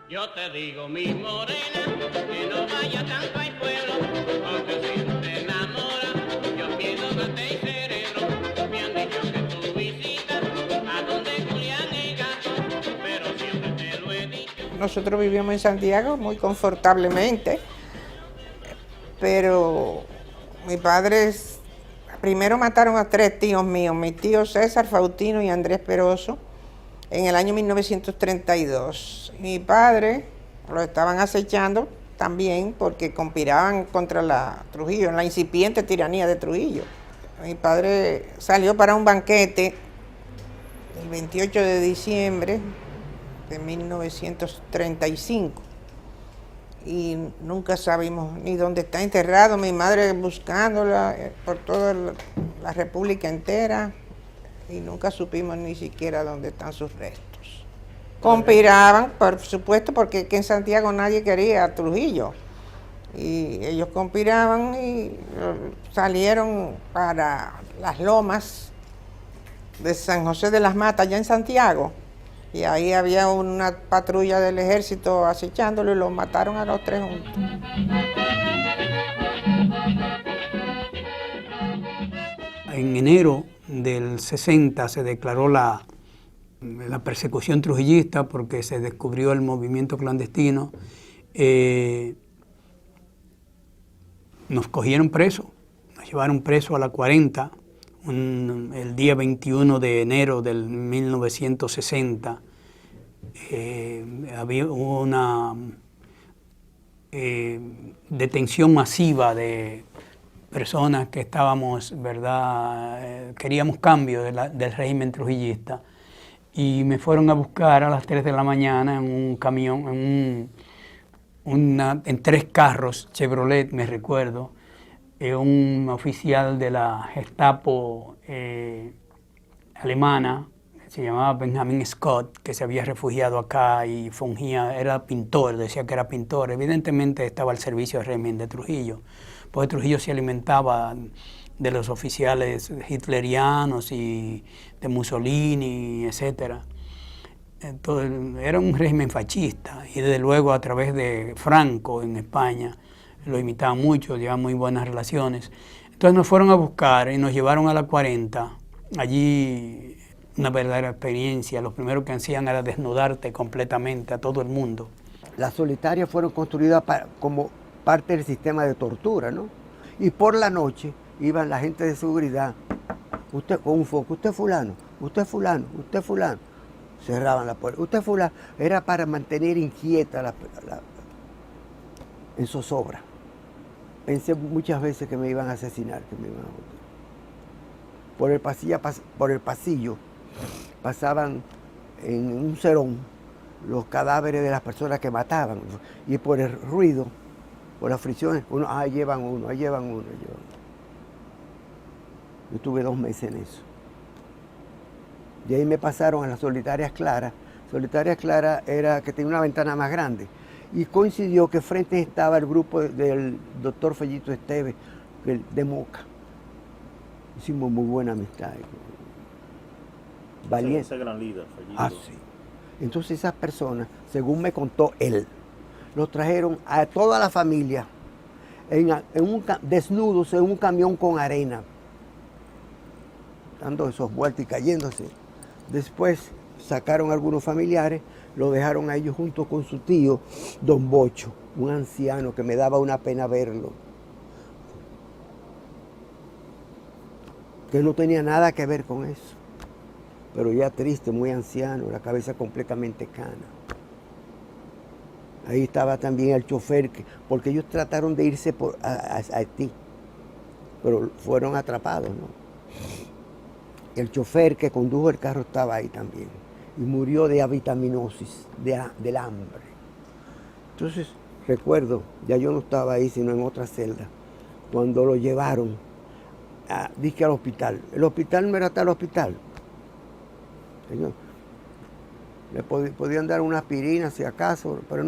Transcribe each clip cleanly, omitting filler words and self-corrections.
Yo te digo, mi morena, que no vaya tanto al pueblo, porque si no te enamora, yo pierdo mente y cerebro. Me han dicho que tú visitas a donde Julián el gato, pero siempre te lo he dicho. Nosotros vivíamos en Santiago muy confortablemente, pero mis padres primero mataron a 3 tíos míos, mi tío César, Faustino y Andrés Peroso, en el año 1932. Mi padre lo estaban acechando también porque conspiraban contra la Trujillo, en la incipiente tiranía de Trujillo. Mi padre salió para un banquete el 28 de diciembre de 1935 y nunca sabemos ni dónde está enterrado. Mi madre buscándola por toda la República entera y nunca supimos ni siquiera dónde están sus restos. Conspiraban, por supuesto, porque aquí en Santiago nadie quería a Trujillo. Y ellos conspiraban y salieron para las lomas de San José de las Matas, allá en Santiago. Y ahí había una patrulla del ejército acechándolo y los mataron a los 3 juntos. En enero del 60 se declaró la persecución trujillista porque se descubrió el movimiento clandestino. Nos cogieron presos, nos llevaron presos a la 40, el día 21 de enero del 1960. Hubo una detención masiva de personas que estábamos, ¿verdad? Queríamos cambio del régimen trujillista. Y me fueron a buscar a las 3 de la mañana en un camión, en 3 carros Chevrolet, me recuerdo, un oficial de la Gestapo alemana, se llamaba Benjamin Scott, que se había refugiado acá y fungía, era pintor, decía que era pintor. Evidentemente estaba al servicio del régimen de Trujillo, porque Trujillo se alimentaba de los oficiales hitlerianos y de Mussolini, etc. Entonces, era un régimen fascista y desde luego a través de Franco en España lo imitaban mucho, llevaban muy buenas relaciones. Entonces nos fueron a buscar y nos llevaron a la 40. Allí una verdadera experiencia. Lo primero que hacían era desnudarte completamente a todo el mundo. Las solitarias fueron construidas como parte del sistema de tortura, ¿no? Y por la noche iban la gente de seguridad, usted con un foco, usted fulano, usted fulano, usted fulano. Cerraban la puerta, usted fulano. Era para mantener inquieta en zozobra. Pensé muchas veces que me iban a asesinar, que me iban a matar. Por el pasillo pasaban en un cerón los cadáveres de las personas que mataban. Y por el ruido, por las fricciones, ahí llevan uno, ahí llevan uno, ahí llevan uno. Yo estuve 2 meses en eso. De ahí me pasaron a las Solitarias Claras. Solitarias Claras era que tenía una ventana más grande. Y coincidió que frente estaba el grupo del doctor Fellito Esteves, de Moca. Hicimos muy buena amistad. Valiente. Ese gran líder, Fellito. Ah, sí. Entonces esas personas, según me contó él, los trajeron a toda la familia desnudos en un camión con arena, dando esos vueltas y cayéndose. Después sacaron a algunos familiares, lo dejaron a ellos junto con su tío, don Bocho, un anciano que me daba una pena verlo, que no tenía nada que ver con eso, pero ya triste, muy anciano, la cabeza completamente cana. Ahí estaba también el chofer, porque ellos trataron de irse a Haití, pero fueron atrapados, ¿no? El chofer que condujo el carro estaba ahí también y murió de avitaminosis, del hambre. Entonces, recuerdo, ya yo no estaba ahí, sino en otra celda, cuando lo llevaron al hospital. El hospital no era tal hospital. Le podían dar una aspirina si acaso, pero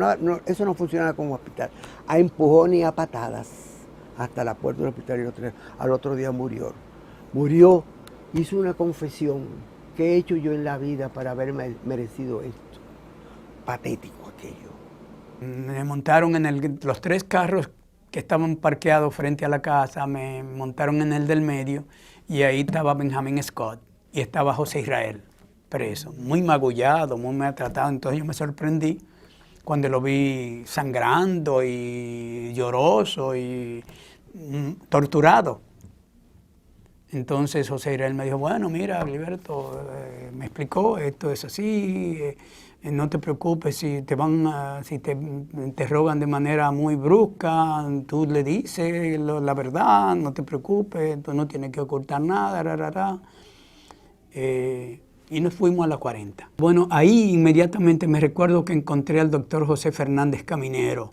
eso no funcionaba como hospital. A empujones y a patadas hasta la puerta del hospital y al otro día murió. Murió, hizo una confesión: ¿qué he hecho yo en la vida para haber merecido esto? Patético aquello. Me montaron en los 3 carros que estaban parqueados frente a la casa, me montaron en el del medio y ahí estaba Benjamin Scott y estaba José Israel preso, muy magullado, muy maltratado. Entonces yo me sorprendí cuando lo vi sangrando y lloroso y torturado. Entonces José Israel me dijo, bueno, mira, Liberto, me explicó, esto es así, no te preocupes si te interrogan de manera muy brusca, tú le dices la verdad, no te preocupes, tú no tienes que ocultar nada, y nos fuimos a la 40. Bueno, ahí inmediatamente me recuerdo que encontré al doctor José Fernández Caminero,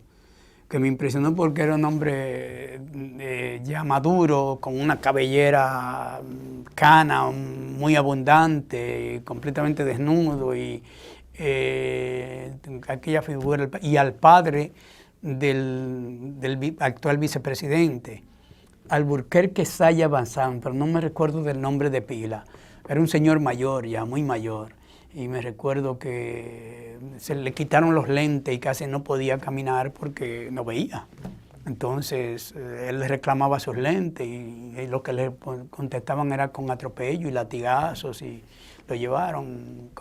que me impresionó porque era un hombre ya maduro, con una cabellera cana, muy abundante, completamente desnudo, y aquella figura, y al padre del actual vicepresidente, Alburquerque Saya Bazán, pero no me recuerdo del nombre de pila. Era un señor mayor ya, muy mayor. Y me recuerdo que se le quitaron los lentes y casi no podía caminar porque no veía. Entonces él le reclamaba sus lentes y lo que le contestaban era con atropello y latigazos, y lo llevaron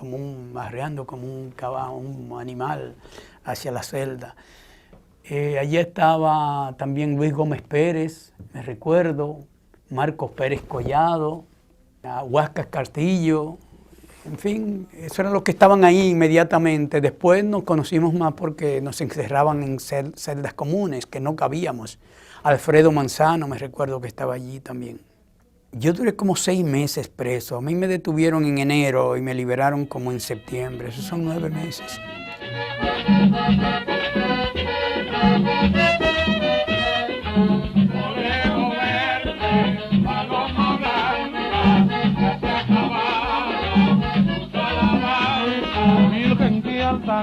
arreando como un caballo, un animal hacia la celda. Allí estaba también Luis Gómez Pérez, me recuerdo, Marcos Pérez Collado, Huáscar Castillo. En fin, eso eran los que estaban ahí inmediatamente. Después nos conocimos más porque nos encerraban en celdas comunes, que no cabíamos. Alfredo Manzano, me recuerdo que estaba allí también. Yo duré como 6 meses preso. A mí me detuvieron en enero y me liberaron como en septiembre. Esos son 9 meses.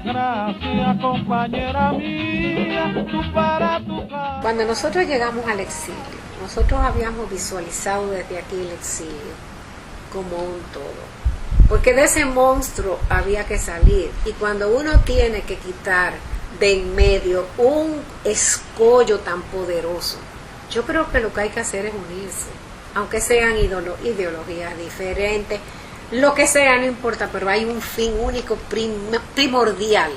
Gracias, compañera mía, tú para tu casa. Cuando nosotros llegamos al exilio, nosotros habíamos visualizado desde aquí el exilio como un todo, porque de ese monstruo había que salir, y cuando uno tiene que quitar de en medio un escollo tan poderoso, yo creo que lo que hay que hacer es unirse, aunque sean ideologías diferentes. Lo que sea, no importa, pero hay un fin único, primordial.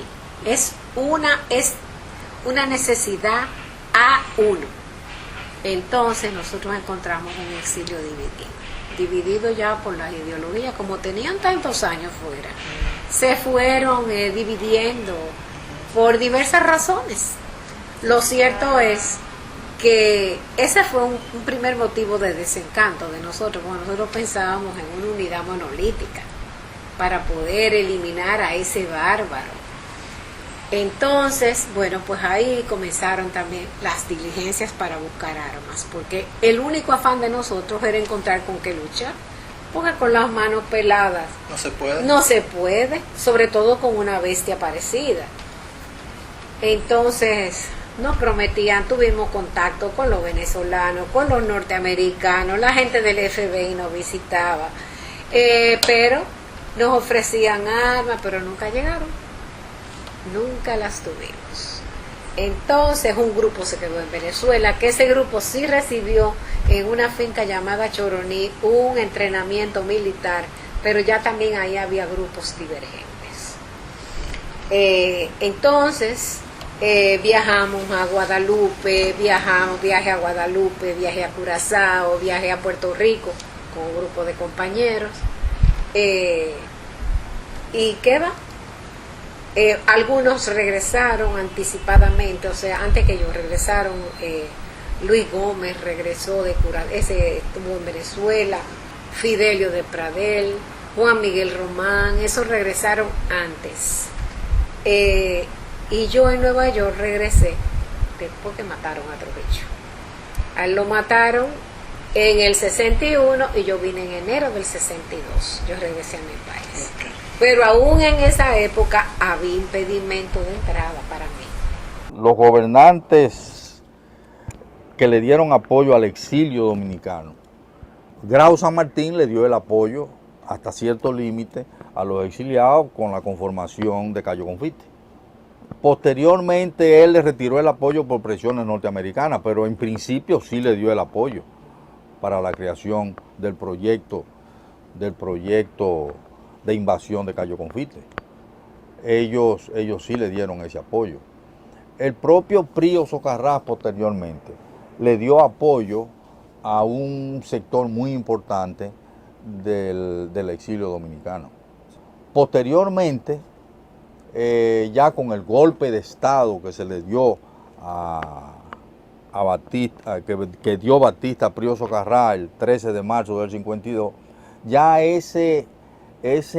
Es una necesidad a uno. Entonces nosotros encontramos un exilio dividido ya por las ideologías, como tenían tantos años fuera. Se fueron dividiendo por diversas razones. Lo cierto es que ese fue un primer motivo de desencanto de nosotros, cuando nosotros pensábamos en una unidad monolítica para poder eliminar a ese bárbaro. Entonces, bueno, pues ahí comenzaron también las diligencias para buscar armas, porque el único afán de nosotros era encontrar con qué luchar, porque con las manos peladas no se puede, sobre todo con una bestia parecida. Entonces nos prometían, tuvimos contacto con los venezolanos, con los norteamericanos, la gente del FBI nos visitaba, pero nos ofrecían armas, pero nunca llegaron, nunca las tuvimos. Entonces un grupo se quedó en Venezuela, que ese grupo sí recibió en una finca llamada Choroní un entrenamiento militar, pero ya también ahí había grupos divergentes. Entonces viajamos a Guadalupe, viaje a Guadalupe, viaje a Curazao, viaje a Puerto Rico con un grupo de compañeros. ¿Y qué va? Algunos regresaron anticipadamente, o sea, antes que ellos regresaron. Luis Gómez regresó de Curazao, ese estuvo en Venezuela, Fidelio de Pradel, Juan Miguel Román, esos regresaron antes. Y yo en Nueva York regresé después que mataron a Trujillo. A él lo mataron en el 61 y yo vine en enero del 62. Yo regresé a mi país. Pero aún en esa época había impedimento de entrada para mí. Los gobernantes que le dieron apoyo al exilio dominicano, Grau San Martín le dio el apoyo hasta cierto límite a los exiliados con la conformación de Cayo Confite. Posteriormente él le retiró el apoyo por presiones norteamericanas, pero en principio sí le dio el apoyo para la creación del proyecto de invasión de Cayo Confite. Ellos sí le dieron ese apoyo. El propio Pío Socarrás posteriormente le dio apoyo a un sector muy importante del exilio dominicano. Posteriormente, ya con el golpe de Estado que se le dio a Batista, que dio Batista a Pío Socarrás el 13 de marzo del 52, ya ese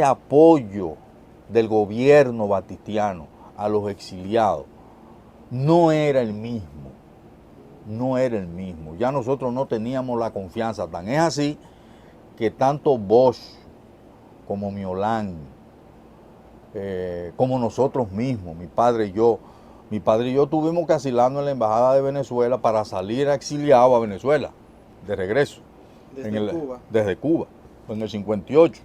apoyo del gobierno batistiano a los exiliados no era el mismo. Ya nosotros no teníamos la confianza. Tan es así que tanto Bosch como Miolán, como nosotros mismos, mi padre y yo tuvimos que asilarnos en la Embajada de Venezuela para salir exiliados a Venezuela, de regreso. Desde Cuba, en el 58.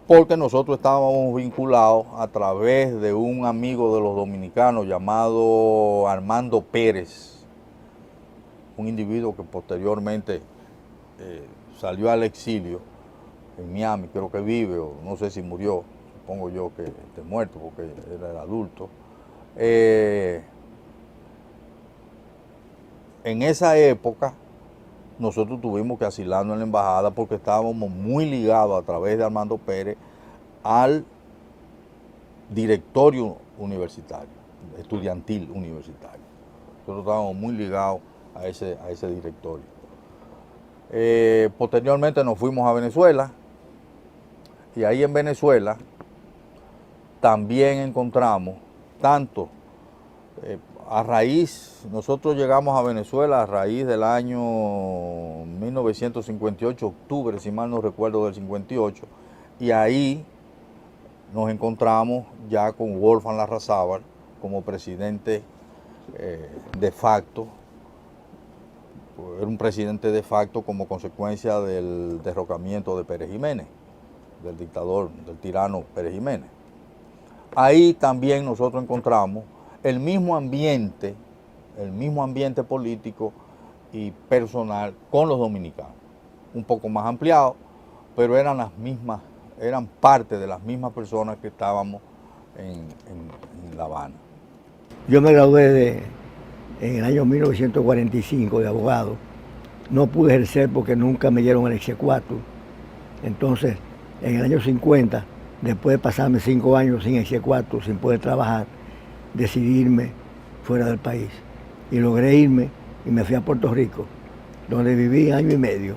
Porque nosotros estábamos vinculados a través de un amigo de los dominicanos llamado Armando Pérez, un individuo que posteriormente salió al exilio en Miami, creo que vive, o no sé si murió, supongo yo que esté muerto porque era adulto. En esa época nosotros tuvimos que asilarnos en la embajada porque estábamos muy ligados a través de Armando Pérez al directorio universitario, estudiantil universitario. Nosotros estábamos muy ligados a ese directorio. Posteriormente nos fuimos a Venezuela y ahí en Venezuela también encontramos tanto nosotros llegamos a Venezuela a raíz del año 1958, octubre, si mal no recuerdo, del 58, y ahí nos encontramos ya con Wolfgang Larrazábal como presidente de facto. Era un presidente de facto como consecuencia del derrocamiento de Pérez Jiménez, del dictador, del tirano Pérez Jiménez. Ahí también nosotros encontramos el mismo ambiente político y personal con los dominicanos, un poco más ampliado, pero eran parte de las mismas personas que estábamos en La Habana. Yo me gradué en el año 1945 de abogado. No pude ejercer porque nunca me dieron el exequatur. Entonces, en el año 50, después de pasarme 5 años sin exequatur, sin poder trabajar, decidí irme fuera del país. Y logré irme y me fui a Puerto Rico, donde viví 1 año y medio.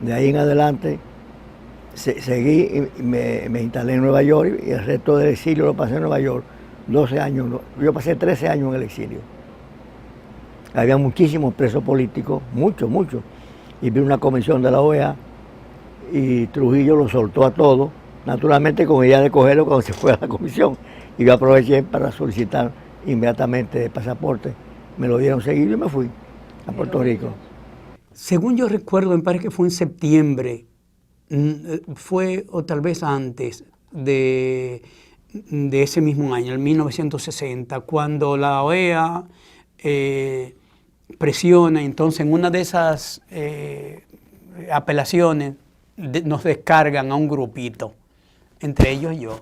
De ahí en adelante seguí y me instalé en Nueva York y el resto del exilio lo pasé en Nueva York. 12 años, yo pasé 13 años en el exilio. Había muchísimos presos políticos, muchos. Y vi una comisión de la OEA y Trujillo lo soltó a todos, naturalmente con idea de cogerlo cuando se fue a la comisión. Y yo aproveché para solicitar inmediatamente el pasaporte. Me lo dieron seguido y me fui a Puerto Rico. Según yo recuerdo, me parece que fue en septiembre, fue o tal vez antes de ese mismo año, el 1960, cuando la OEA presiona, entonces en una de esas apelaciones nos descargan a un grupito, entre ellos yo.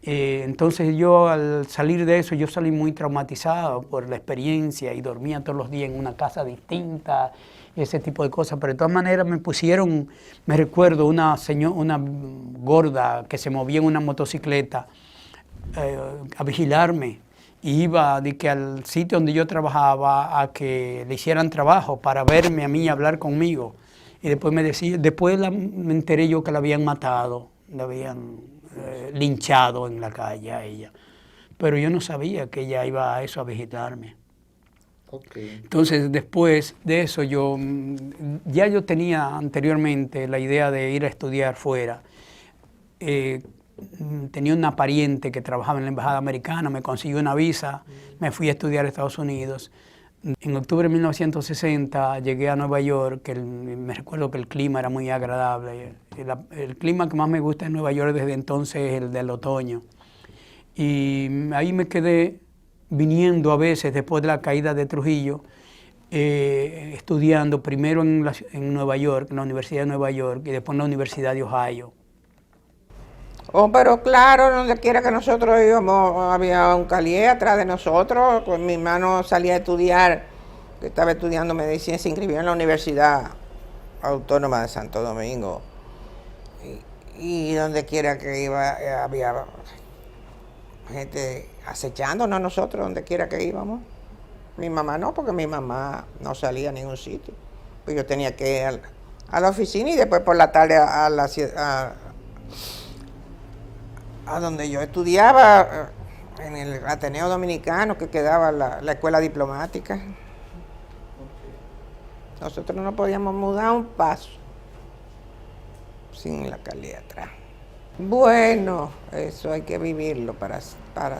Entonces yo al salir de eso, yo salí muy traumatizado por la experiencia y dormía todos los días en una casa distinta, ese tipo de cosas, pero de todas maneras me pusieron, me recuerdo una gorda que se movía en una motocicleta a vigilarme, y iba al sitio donde yo trabajaba a que le hicieran trabajo para verme a mí y hablar conmigo, y después me enteré yo que la habían matado, la habían linchado en la calle a ella, pero yo no sabía que ella iba a eso a vigilarme. Okay. Entonces después de eso yo tenía anteriormente la idea de ir a estudiar fuera. Tenía una pariente que trabajaba en la embajada americana, me consiguió una visa, me fui a estudiar a Estados Unidos. En octubre de 1960 llegué a Nueva York, me recuerdo que el clima era muy agradable. El clima que más me gusta en Nueva York desde entonces es el del otoño. Y ahí me quedé viniendo a veces después de la caída de Trujillo, estudiando primero en Nueva York, en la Universidad de Nueva York, y después en la Universidad de Ohio. Oh, pero claro, donde quiera que nosotros íbamos, había un calié atrás de nosotros. Pues mi hermano salía a estudiar, que estaba estudiando medicina, se inscribió en la Universidad Autónoma de Santo Domingo. Y donde quiera que iba, había gente acechándonos a nosotros, donde quiera que íbamos. Mi mamá no, porque mi mamá no salía a ningún sitio. Pues yo tenía que ir a la oficina y después por la tarde a donde yo estudiaba, en el Ateneo Dominicano, que quedaba la escuela diplomática. Nosotros no podíamos mudar un paso sin la Cali atrás. Bueno, eso hay que vivirlo para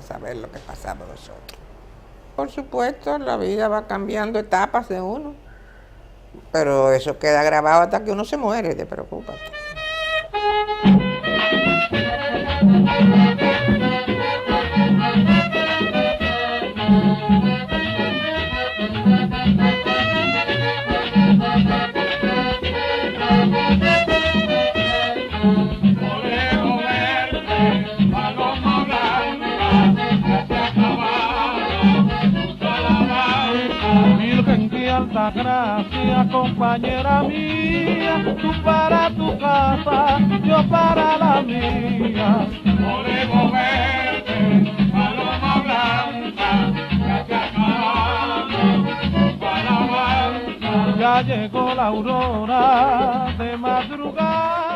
saber lo que pasamos nosotros. Por supuesto, la vida va cambiando etapas de uno, pero eso queda grabado hasta que uno se muere, te preocupes. Alta gracia, compañera mía, tú para tu casa, yo para la mía. Olivo verde, paloma blanca, gracias para la alabanza. Ya llegó la aurora de madrugada.